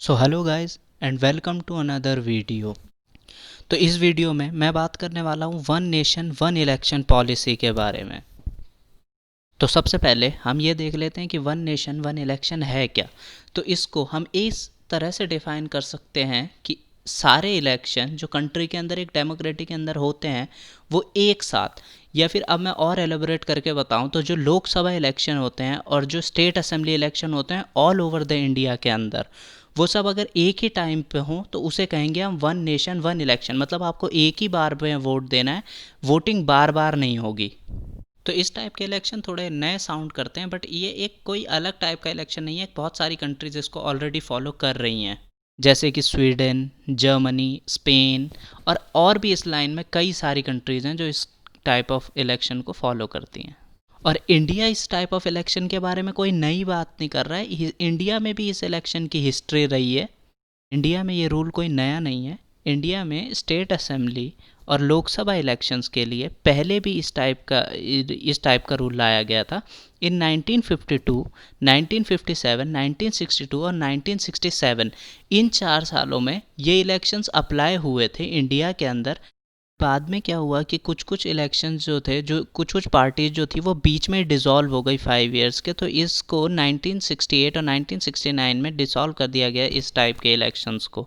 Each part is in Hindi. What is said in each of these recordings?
So hello guys and welcome to another video. तो इस वीडियो में मैं बात करने वाला हूँ one nation one election policy के बारे में। तो सबसे पहले हम ये देख लेते हैं कि वन नेशन वन इलेक्शन है क्या। तो इसको हम इस तरह से डिफ़ाइन कर सकते हैं कि सारे इलेक्शन जो कंट्री के अंदर एक डेमोक्रेटिक के अंदर होते हैं वो एक साथ, या फिर अब मैं और एलेबोरेट करके बताऊं तो जो लोकसभा इलेक्शन होते हैं और जो स्टेट असेंबली इलेक्शन होते हैं ऑल ओवर द इंडिया के अंदर, वो सब अगर एक ही टाइम पे हों तो उसे कहेंगे हम वन नेशन वन इलेक्शन। मतलब आपको एक ही बार में वोट देना है, वोटिंग बार बार नहीं होगी। तो इस टाइप के इलेक्शन थोड़े नए साउंड करते हैं, बट ये एक कोई अलग टाइप का इलेक्शन नहीं है। बहुत सारी कंट्रीज इसको ऑलरेडी फॉलो कर रही हैं, जैसे कि स्वीडन, जर्मनी, स्पेन और भी इस लाइन में कई सारी कंट्रीज़ हैं जो इस टाइप ऑफ इलेक्शन को फॉलो करती हैं। और इंडिया इस टाइप ऑफ इलेक्शन के बारे में कोई नई बात नहीं कर रहा है। इंडिया में भी इस इलेक्शन की हिस्ट्री रही है। इंडिया में ये रूल कोई नया नहीं है। इंडिया में स्टेट असेंबली और लोकसभा इलेक्शंस के लिए पहले भी इस टाइप का रूल लाया गया था। इन 1952, 1957, 1962 और 1967, इन 4 सालों में ये इलेक्शंस अप्लाई हुए थे इंडिया के अंदर। बाद में क्या हुआ कि कुछ कुछ इलेक्शंस जो थे, जो कुछ कुछ पार्टीज जो थी वो बीच में डिसॉल्व हो गई 5 इयर्स के, तो इसको 1968 और 1969 में डिसॉल्व कर दिया गया इस टाइप के इलेक्शंस को।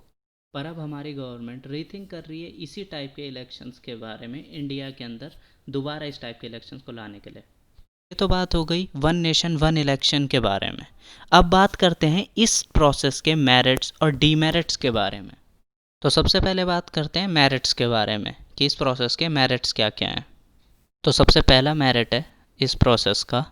पर अब हमारी गवर्नमेंट रीथिंक कर रही है इसी टाइप के इलेक्शंस के बारे में इंडिया के अंदर दोबारा इस टाइप के इलेक्शंस को लाने के लिए। ये तो बात हो गई वन नेशन वन इलेक्शन के बारे में। अब बात करते हैं इस प्रोसेस के मेरिट्स और डीमेरिट्स के बारे में। तो सबसे पहले बात करते हैं मेरिट्स के बारे में कि इस प्रोसेस के मेरिट्स क्या क्या हैं। तो सबसे पहला मेरिट है इस प्रोसेस का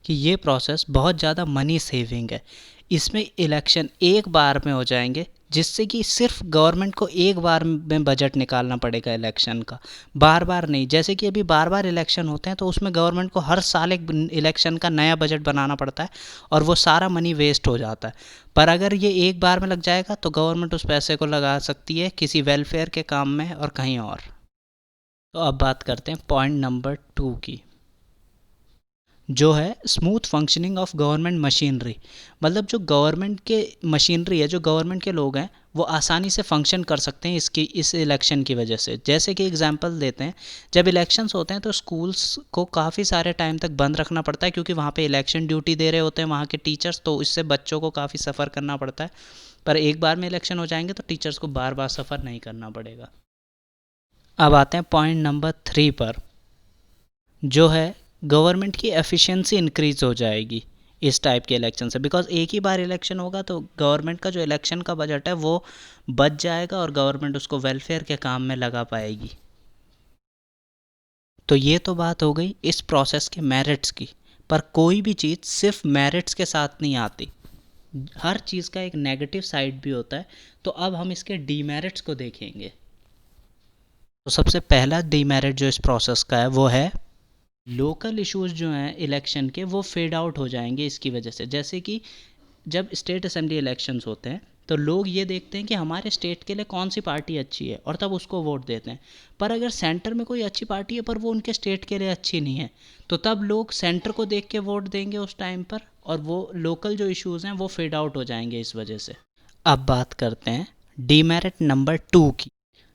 कि ये प्रोसेस बहुत ज़्यादा मनी सेविंग है। इसमें इलेक्शन एक बार में हो जाएंगे, जिससे कि सिर्फ गवर्नमेंट को एक बार में बजट निकालना पड़ेगा इलेक्शन का, बार बार नहीं। जैसे कि अभी बार बार इलेक्शन होते हैं तो उसमें गवर्नमेंट को हर साल एक इलेक्शन का नया बजट बनाना पड़ता है और वो सारा मनी वेस्ट हो जाता है। पर अगर ये एक बार में लग जाएगा तो गवर्नमेंट उस पैसे को लगा सकती है किसी वेलफेयर के काम में और कहीं और। तो अब बात करते हैं पॉइंट नंबर 2 की, जो है smooth functioning of government machinery. मतलब जो गवर्नमेंट के मशीनरी है, जो गवर्नमेंट के लोग हैं, वो आसानी से फंक्शन कर सकते हैं इस इलेक्शन की वजह से। जैसे कि एग्जांपल देते हैं, जब इलेक्शंस होते हैं तो स्कूल्स को काफ़ी सारे टाइम तक बंद रखना पड़ता है, क्योंकि वहाँ पे इलेक्शन ड्यूटी दे रहे होते हैं वहाँ के टीचर्स, तो इससे बच्चों को काफ़ी सफ़र करना पड़ता है। पर एक बार में इलेक्शन हो जाएंगे तो टीचर्स को बार बार सफ़र नहीं करना पड़ेगा। अब आते हैं पॉइंट नंबर 3 पर, जो है गवर्नमेंट की एफिशिएंसी इंक्रीज़ हो जाएगी इस टाइप के इलेक्शन से। बिकॉज एक ही बार इलेक्शन होगा तो गवर्नमेंट का जो इलेक्शन का बजट है वो बच जाएगा और गवर्नमेंट उसको वेलफेयर के काम में लगा पाएगी। तो ये तो बात हो गई इस प्रोसेस के मेरिट्स की। पर कोई भी चीज़ सिर्फ मेरिट्स के साथ नहीं आती, हर चीज़ का एक नेगेटिव साइड भी होता है। तो अब हम इसके डीमेरिट्स को देखेंगे। तो सबसे पहला डीमेरिट जो इस प्रोसेस का है वो है लोकल इश्यूज जो हैं इलेक्शन के वो फेड आउट हो जाएंगे इसकी वजह से। जैसे कि जब स्टेट असेंबली इलेक्शंस होते हैं तो लोग ये देखते हैं कि हमारे स्टेट के लिए कौन सी पार्टी अच्छी है और तब उसको वोट देते हैं। पर अगर सेंटर में कोई अच्छी पार्टी है पर वो उनके स्टेट के लिए अच्छी नहीं है, तो तब लोग सेंटर को देख के वोट देंगे उस टाइम पर, और वो लोकल जो इश्यूज़ हैं वो फेड आउट हो जाएंगे इस वजह से। अब बात करते हैं डीमेरिट नंबर 2 की,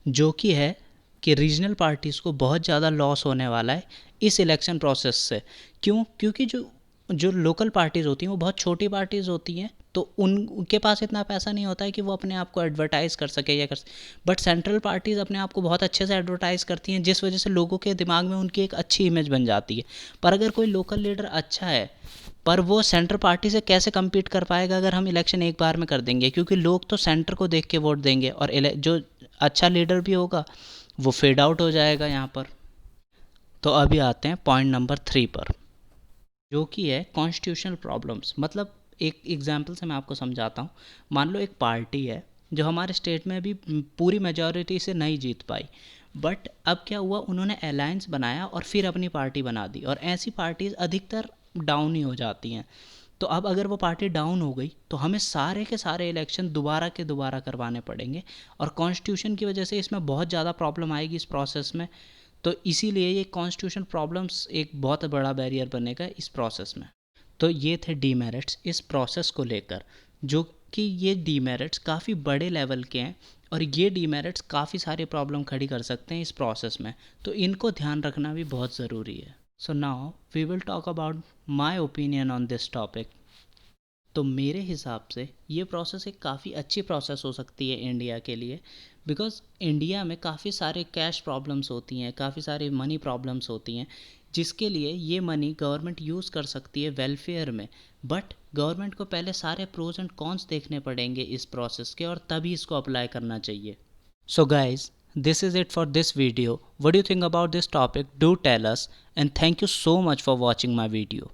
जो कि है कि रीजनल पार्टीज़ को बहुत ज़्यादा लॉस होने वाला है इस इलेक्शन प्रोसेस से। क्यों? क्योंकि जो जो लोकल पार्टीज़ होती हैं वो बहुत छोटी पार्टीज़ होती हैं, तो उनके पास इतना पैसा नहीं होता है कि वो अपने आप को एडवर्टाइज़ कर सके या कर सके। बट सेंट्रल पार्टीज़ अपने आप को बहुत अच्छे से एडवर्टाइज़ करती हैं, जिस वजह से लोगों के दिमाग में उनकी एक अच्छी इमेज बन जाती है। पर अगर कोई लोकल लीडर अच्छा है, पर वो सेंटर पार्टी से कैसे कम्पीट कर पाएगा अगर हम इलेक्शन एक बार में कर देंगे? क्योंकि लोग तो सेंटर को देख के वोट देंगे और जो अच्छा लीडर भी होगा वो फेड आउट हो जाएगा यहाँ पर। तो अभी आते हैं पॉइंट नंबर 3 पर, जो कि है कॉन्स्टिट्यूशनल प्रॉब्लम्स। मतलब एक एग्जांपल से मैं आपको समझाता हूँ। मान लो एक पार्टी है जो हमारे स्टेट में अभी पूरी मेजॉरिटी से नहीं जीत पाई, बट अब क्या हुआ, उन्होंने अलायंस बनाया और फिर अपनी पार्टी बना दी, और ऐसी पार्टीज़ अधिकतर डाउन ही हो जाती हैं। तो अब अगर वो पार्टी डाउन हो गई तो हमें सारे के सारे इलेक्शन दोबारा के दोबारा करवाने पड़ेंगे, और कॉन्स्टिट्यूशन की वजह से इसमें बहुत ज़्यादा प्रॉब्लम आएगी इस प्रोसेस में। तो इसीलिए ये कॉन्स्टिट्यूशन प्रॉब्लम्स एक बहुत बड़ा बैरियर बनेगा इस प्रोसेस में। तो ये थे डीमेरिट्स इस प्रोसेस को लेकर, जो कि ये डीमेरिट्स काफ़ी बड़े लेवल के हैं और ये डीमेरिट्स काफ़ी सारे प्रॉब्लम खड़ी कर सकते हैं इस प्रोसेस में, तो इनको ध्यान रखना भी बहुत ज़रूरी है। So now we will talk about my opinion on this topic. तो मेरे हिसाब से ये प्रोसेस एक काफ़ी अच्छी प्रोसेस हो सकती है इंडिया के लिए, बिकॉज़ इंडिया में काफ़ी सारे कैश प्रॉब्लम्स होती हैं, काफ़ी सारी मनी प्रॉब्लम्स होती हैं, जिसके लिए ये मनी गवर्नमेंट यूज़ कर सकती है वेलफेयर में। बट गवर्नमेंट को पहले सारे प्रोज एंड कॉन्स देखने पड़ेंगे इस प्रोसेस के, और तभी इसको अप्लाई करना चाहिए। So guys, this is it for this video. What do you think about this topic? Do tell us, and thank you so much for watching my video.